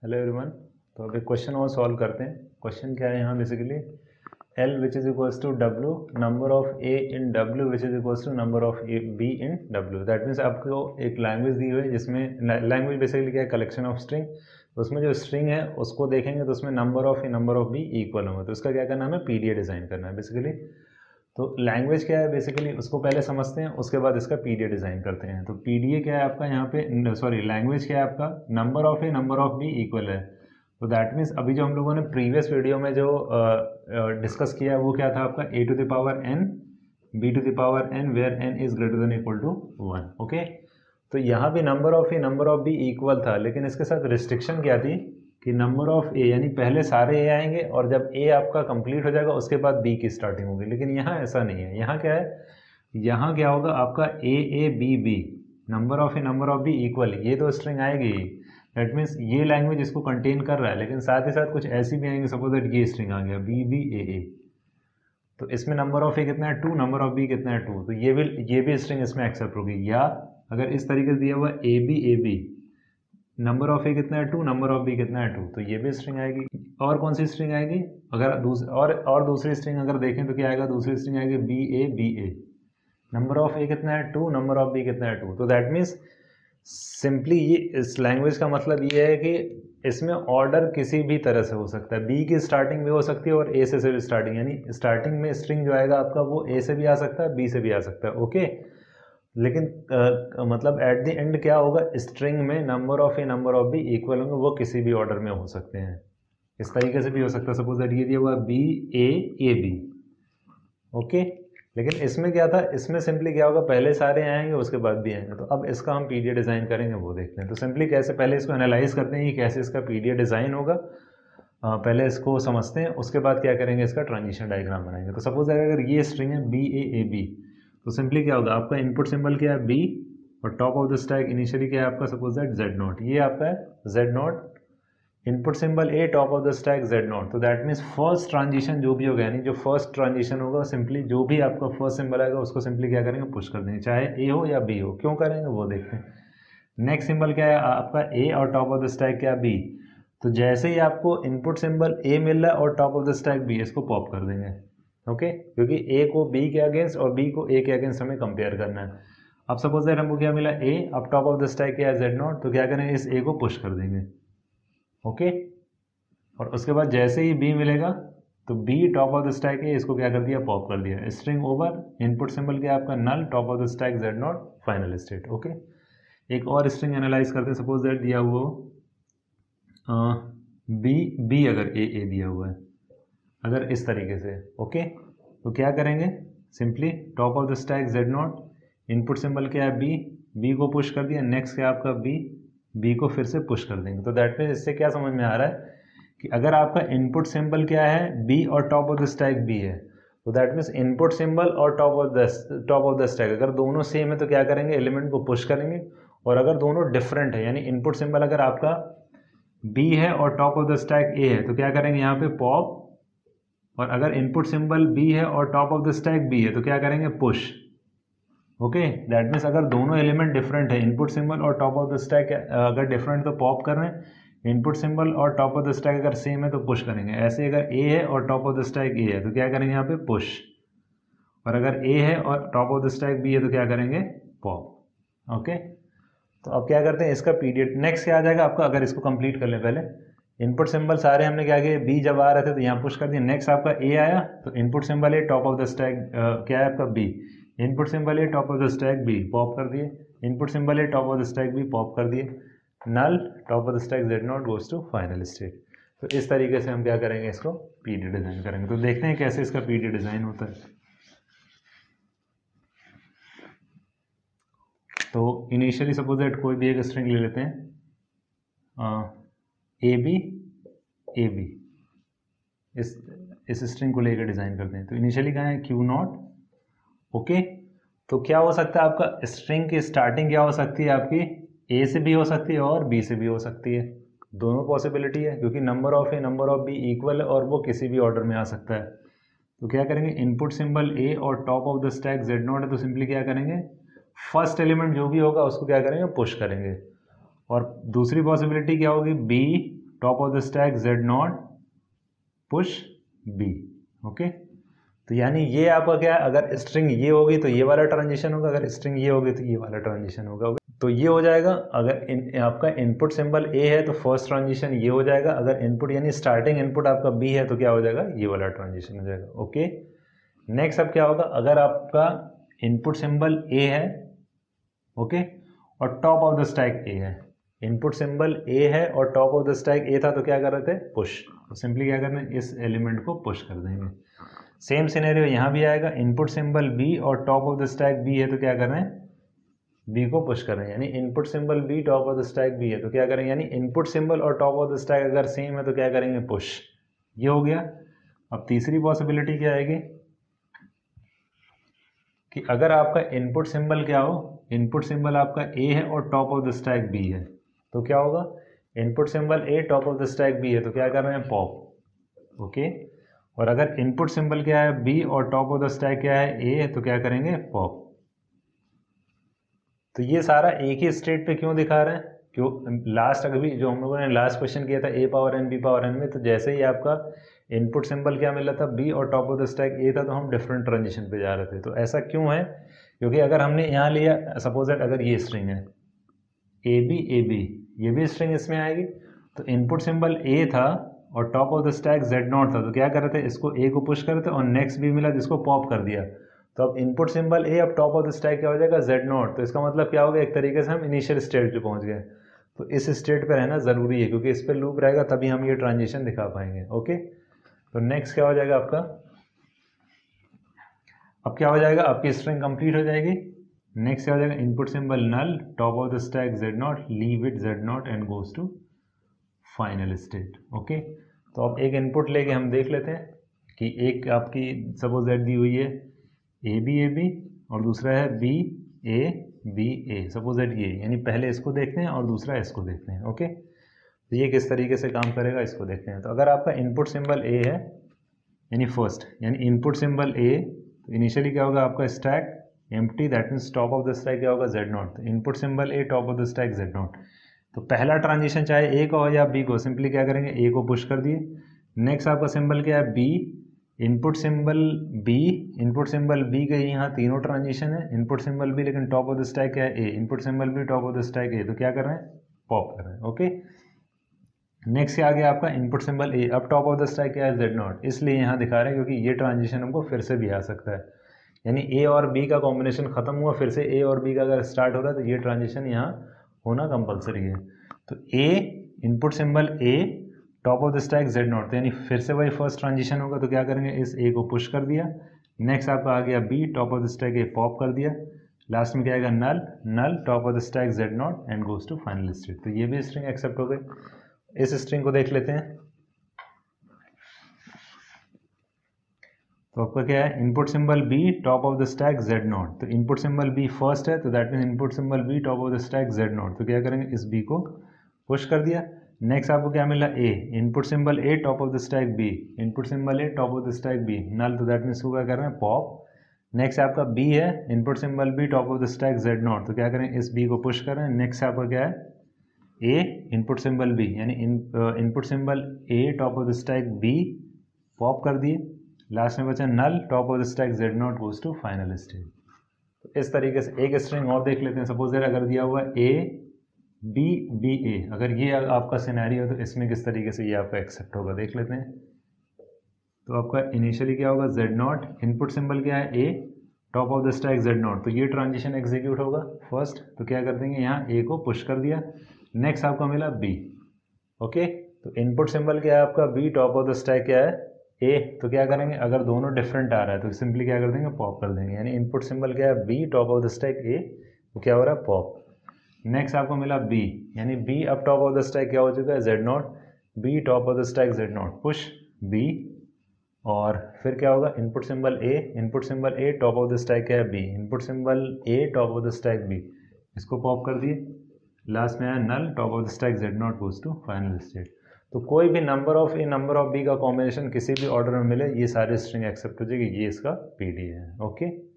Hello everyone. तो अब एक क्वेश्चन और सॉल्व करते हैं। क्वेश्चन क्या है यहाँ basically L which is equals to W number of A in W which is equals to number of B in W। That means आपको एक लैंग्वेज दी हुई है जिसमें लैंग्वेज बेसिकली क्या है, कलेक्शन ऑफ स्ट्रिंग। तो उसमें जो स्ट्रिंग है उसको देखेंगे तो उसमें number of A number of B equal होंगे। तो उसका क्या करना है, हमें PDA डिज़ाइन करना है बेसिकली। तो लैंग्वेज क्या है बेसिकली उसको पहले समझते हैं, उसके बाद इसका पीडीए डिज़ाइन करते हैं। तो पीडीए क्या है आपका यहाँ पे, सॉरी लैंग्वेज क्या है आपका, number of A number of B equal है। तो दैट मीन्स अभी जो हम लोगों ने प्रीवियस वीडियो में जो डिस्कस किया है वो क्या था आपका A to the power n B to the power n where n is greater than equal to 1। Okay, तो यहाँ भी number of A number of B equal था, लेकिन इसके साथ रिस्ट्रिक्शन क्या थी कि नंबर ऑफ ए यानी पहले सारे ए आएंगे और जब ए आपका कंप्लीट हो जाएगा उसके बाद बी की स्टार्टिंग होगी। लेकिन यहाँ ऐसा नहीं है। यहाँ क्या है, यहाँ क्या होगा आपका A B B number of A number of B equal, ये तो स्ट्रिंग आएगी। दैट मीन्स ये लैंग्वेज इसको कंटेन कर रहा है, लेकिन साथ ही साथ कुछ ऐसी भी आएंगे। सपोज दैट ये स्ट्रिंग आ गया बी बी ए, तो इसमें नंबर ऑफ ए कितना है 2, नंबर ऑफ बी कितना है 2, तो ये भी स्ट्रिंग इसमें एक्सेप्ट होगी। या अगर इस तरीके से दिया हुआ ए बी नंबर ऑफ ए कितना है 2, नंबर ऑफ बी कितना है 2, तो ये भी स्ट्रिंग आएगी। और कौन सी स्ट्रिंग आएगी, अगर दूसरी स्ट्रिंग अगर देखें तो क्या आएगा, दूसरी स्ट्रिंग आएगी बी ए नंबर ऑफ ए कितना है 2, नंबर ऑफ बी कितना है 2। तो दैट मीन्स सिंपली ये इस लैंग्वेज का मतलब ये है कि इसमें ऑर्डर किसी भी तरह से हो सकता है। बी की स्टार्टिंग भी हो सकती है और ए से भी स्टार्टिंग, यानी स्टार्टिंग में स्ट्रिंग जो आएगा आपका वो ए से भी आ सकता है, बी से भी आ सकता है। ओके, लेकिन मतलब एट द एंड क्या होगा, स्ट्रिंग में number of A number of B equal होंगे, वो किसी भी ऑर्डर में हो सकते हैं। इस तरीके से भी हो सकता है। सपोज दैट ये दिया हुआ बी ए बी। ओके, लेकिन इसमें क्या था, इसमें सिंपली क्या होगा, पहले सारे आएंगे उसके बाद भी आएंगे। तो अब इसका हम पीडीए डिज़ाइन करेंगे वो देखते हैं। तो सिंपली कैसे, पहले इसको एनालाइज करते हैं कि कैसे इसका पीडीए डिज़ाइन होगा। पहले इसको समझते हैं, उसके बाद क्या करेंगे, इसका ट्रांजिशन डायग्राम बनाएंगे। तो सपोज अगर ये स्ट्रिंग है बी ए बी, तो सिंपली क्या होगा, आपका इनपुट सिंबल क्या है बी और top of the stack initially क्या है आपका, सपोज दैट जेड नॉट, ये आपका है Z not, input symbol A, top of the stack Z naught. तो दैट मीन्स फर्स्ट ट्रांजिशन जो भी होगा, यानी जो फर्स्ट ट्रांजिशन होगा सिंपली जो भी आपका फर्स्ट सिंबल आएगा उसको सिंपली क्या करेंगे, पुश कर देंगे, चाहे ए हो या बी हो। क्यों करेंगे वो देखते हैं। नेक्स्ट सिंबल क्या है आपका ए और टॉप ऑफ द स्टैक क्या बी। तो जैसे ही आपको इनपुट सिंबल ए मिल रहा है और top of the stack B, इसको पॉप कर देंगे। ओके, क्योंकि ए को बी के अगेंस्ट और बी को ए के अगेंस्ट हमें कंपेयर करना है। अब सपोज दैट हमको क्या मिला ए, अब टॉप ऑफ द स्टैक क्या है जेड नॉट, तो क्या करेंगे, इस ए को पुश कर देंगे। ओके, और उसके बाद जैसे ही बी मिलेगा तो B top of the stack है, इसको क्या कर दिया, पॉप कर दिया। स्ट्रिंग ओवर, इनपुट सिंबल क्या है आपका null, top of the stack Z naught, final state. Okay, एक और स्ट्रिंग एनालाइज करते हैं। सपोज दैट दिया हुआ बी अगर ए दिया हुआ है, अगर इस तरीके से, ओके, तो क्या करेंगे, simply top of the stack Z not, input symbol क्या है बी को पुश कर दिया। नेक्स्ट क्या आपका बी को फिर से पुश कर देंगे। तो दैट मीन्स इससे क्या समझ में आ रहा है कि अगर आपका इनपुट सिंबल क्या है बी और top of the stack B है, तो दैट मीन्स इनपुट सिंबल और टॉप ऑफ द स्टैक अगर दोनों सेम है तो क्या करेंगे, एलिमेंट को पुश करेंगे। और अगर दोनों डिफरेंट है, यानी इनपुट सिंबल अगर आपका बी है और टॉप ऑफ द स्टैक ए है, तो क्या करेंगे यहाँ पे पॉप। और अगर इनपुट सिंबल बी है और top of the stack B है, तो क्या करेंगे, पुश। ओके, दैट मीन्स अगर दोनों एलिमेंट डिफरेंट है, इनपुट सिंबल और टॉप ऑफ द स्टैक अगर डिफरेंट तो पॉप कर रहे हैं, इनपुट सिंबल और टॉप ऑफ द स्टैक अगर सेम है तो पुश करेंगे। ऐसे अगर ए है और टॉप ऑफ द स्टैक ए है तो क्या करेंगे यहाँ पे पुश। और अगर ए है और top of the stack B है तो क्या करेंगे, पॉप। ओके, तो अब क्या करते हैं, इसका पीरियड नेक्स्ट क्या आ जाएगा आपका, अगर इसको कंप्लीट कर लें पहले। इनपुट सिंबल सारे हमने क्या किया, बी जब आ रहे थे तो यहाँ पुश कर दिया। नेक्स्ट आपका ए आया तो input symbol A, top of the stack क्या है आपका B, input symbol A, top of the stack B, pop कर दिए। Input symbol A, top of the stack B, pop कर दिए। Null, top of the stack Z naught goes to final state. तो इस तरीके से हम क्या करेंगे, इसको पीडी डिज़ाइन करेंगे। तो देखते हैं कैसे इसका पीडी डिज़ाइन होता है। तो इनिशियली सपोज दैट कोई भी एक स्ट्रिंग ले लेते हैं ए बी, इस स्ट्रिंग को लेकर डिज़ाइन करते हैं। तो इनिशियली कहाँ है, क्यू नॉट। ओके, तो क्या हो सकता है आपका, स्ट्रिंग की स्टार्टिंग क्या हो सकती है आपकी, ए से भी हो सकती है और बी से भी हो सकती है। दोनों पॉसिबिलिटी है, क्योंकि number of A number of B equal है और वो किसी भी ऑर्डर में आ सकता है। तो क्या करेंगे, इनपुट सिंबल ए और top of the stack Z not है, तो सिंपली क्या करेंगे, फर्स्ट एलिमेंट जो भी होगा उसको क्या करेंगे, पुश करेंगे। और दूसरी पॉसिबिलिटी क्या होगी, B top of the stack Z naught push B. Okay, तो यानी ये आपका क्या है, अगर स्ट्रिंग ये होगी तो ये वाला ट्रांजिशन होगा, अगर स्ट्रिंग ये होगी तो ये वाला ट्रांजिशन होगा। तो ये हो जाएगा, अगर आपका इनपुट सिंबल ए है तो फर्स्ट ट्रांजिशन ये हो जाएगा, अगर इनपुट यानी स्टार्टिंग इनपुट आपका बी है तो क्या हो जाएगा, ये वाला ट्रांजिशन हो जाएगा। ओके, नेक्स्ट अब क्या होगा, अगर आपका इनपुट सिंबल ए है, ओके, और टॉप ऑफ द स्टैक ए है, इनपुट सिंबल ए है और टॉप ऑफ द स्टैक ए था तो क्या कर रहे थे, पुश। तो सिंपली क्या करना है, इस एलिमेंट को पुश कर देंगे। सेम सिनेरियो यहाँ भी आएगा, इनपुट सिंबल बी और top of the stack B है तो क्या कर रहे हैं, बी को पुश कर रहे हैं। यानी input symbol B top of the stack B है तो क्या करेंगे, यानी इनपुट सिंबल और टॉप ऑफ द स्टैक अगर सेम है तो क्या करेंगे, पुश। ये हो गया। अब तीसरी पॉसिबिलिटी क्या आएगी कि अगर आपका इनपुट सिंबल क्या हो, इनपुट सिंबल आपका ए है और top of the stack B है तो क्या होगा, input symbol A top of the stack B है तो क्या कर रहे हैं, पॉप। ओके, और अगर इनपुट सिंबल क्या है बी और टॉप ऑफ द स्टैक क्या है ए तो क्या करेंगे, पॉप। तो ये सारा एक ही स्टेट पे क्यों दिखा रहे हैं, क्यों लास्ट अभी जो हम लोगों ने लास्ट क्वेश्चन किया था A power n B power n में, तो जैसे ही आपका इनपुट सिंबल क्या मिला था बी और टॉप ऑफ द स्टैक ए था तो हम डिफरेंट ट्रांजिशन पे जा रहे थे। तो ऐसा क्यों है, क्योंकि अगर हमने यहाँ लिया सपोज दैट अगर ये स्ट्रिंग है ए बी, ये भी स्ट्रिंग इसमें आएगी, तो इनपुट सिंबल ए था और top of the stack Z not था तो क्या कर रहे थे, इसको ए को पुश कर रहे थे और नेक्स्ट बी मिला जिसको पॉप कर दिया। तो अब इनपुट सिंबल ए, अब टॉप ऑफ द स्टैक क्या हो जाएगा, जेड नॉट। तो इसका मतलब क्या होगा, एक तरीके से हम इनिशियल स्टेट पे पहुंच गए। तो इस स्टेट पे रहना ज़रूरी है क्योंकि इस पर लूप रहेगा तभी हम ये ट्रांजिशन दिखा पाएंगे। ओके, तो नेक्स्ट क्या हो जाएगा आपका, अब क्या हो जाएगा, आपकी स्ट्रिंग कंप्लीट हो जाएगी। नेक्स्ट क्या हो जाएगा, input symbol null top of the stack Z naught leave it Z naught and goes to final state. Okay, तो अब एक इनपुट लेके हम देख लेते हैं कि एक आपकी सपोज जेड दी हुई है ए बी और दूसरा है बी ए सपोज दैट ये, यानी पहले इसको देखते हैं और दूसरा इसको देखते हैं। ओके, तो ये किस तरीके से काम करेगा इसको देखते हैं। तो अगर आपका इनपुट सिंबल ए है यानी फर्स्ट, यानी इनपुट सिंबल ए, तो इनिशियली क्या होगा आपका stack empty, that means top of the stack क्या होगा, जेड नॉट। तो input symbol A top of the stack Z naught. तो पहला ट्रांजिशन चाहे ए का हो या बी को, सिंपली क्या करेंगे, ए को पुश कर दिए। नेक्स्ट आपका सिंबल क्या है, बी, इनपुट सिंबल बी के यहाँ तीनों ट्रांजिशन है, इनपुट सिंबल बी लेकिन टॉप ऑफ द स्टैक क्या है A, input symbol B top of the stack A, तो क्या कर रहे हैं, पॉप कर रहे हैं। ओके, नेक्स्ट क्या आ गया आपका इनपुट सिंबल ए, अब टॉप ऑफ द स्टैक क्या है, जेड नॉट, इसलिए यहाँ दिखा रहे हैं क्योंकि ये ट्रांजिशन हमको फिर से भी आ सकता है। यानी ए और बी का कॉम्बिनेशन खत्म हुआ, फिर से ए और बी का अगर स्टार्ट हो रहा है तो ये ट्रांजिशन यहाँ होना कंपलसरी है। तो A, input symbol A top of the stack Z naught, तो यानी फिर से वही फर्स्ट ट्रांजिशन होगा, तो क्या करेंगे, इस ए को पुश कर दिया। नेक्स्ट आपका आ गया B, top of the stack A pop कर दिया। लास्ट में क्या आएगा, null top of the stack Z naught and goes to final state. तो ये भी स्ट्रिंग एक्सेप्ट हो गई। इस स्ट्रिंग को देख लेते हैं। तो आपका क्या है, input symbol B top of the stack Z naught, तो इनपुट सिंबल बी फर्स्ट है तो that mean input symbol B top of the stack Z naught, तो क्या करेंगे, इस बी को पुश कर दिया। नेक्स्ट आपको क्या मिला, A, input symbol A top of the stack B, input symbol A top of the stack B, null, तो दैट मीन्स क्या कर रहे हैं, पॉप। नेक्स्ट आपका बी है, input symbol B top of the stack Z naught, तो क्या करें, इस बी को पुश करें। नेक्स्ट आपका क्या है, ए, इनपुट सिंबल बी, यानी input symbol A top of the stack B pop कर दिए। लास्ट में बचा null top of the stack Z naught goes to final state. तो इस तरीके से एक स्ट्रिंग और देख लेते हैं। सपोज दैट अगर दिया हुआ ए बी ए, अगर ये आपका सिनेरियो है तो इसमें किस तरीके से ये आपका एक्सेप्ट होगा देख लेते हैं। तो आपका इनिशियली क्या होगा, जेड नॉट, इनपुट सिंबल क्या है A, top of the stack Z naught, तो ये ट्रांजिशन एग्जीक्यूट होगा फर्स्ट, तो क्या कर देंगे, यहाँ ए को पुश कर दिया। नेक्स्ट आपका मिला बी। ओके, तो इनपुट सिंबल क्या है आपका B, top of the stack क्या है ए, तो क्या करेंगे, अगर दोनों डिफरेंट आ रहा है तो सिंपली क्या कर देंगे, पॉप कर देंगे। यानी इनपुट सिंबल क्या है B top of the stack A, तो क्या हो रहा है, पॉप। नेक्स्ट आपको मिला बी, यानी बी अब टॉप ऑफ द स्टैक क्या हो चुका है, Z naught, B top of the stack Z naught, push B. और फिर क्या होगा, input symbol A top of the stack क्या है B, input symbol A top of the stack B, इसको पॉप कर दिए। लास्ट में आया null top of the stack Z naught goes to final state. तो कोई भी number of A number of B का कॉम्बिनेशन किसी भी ऑर्डर में मिले, ये सारे स्ट्रिंग एक्सेप्ट हो जाएगी, ये इसका पीडी है। ओके।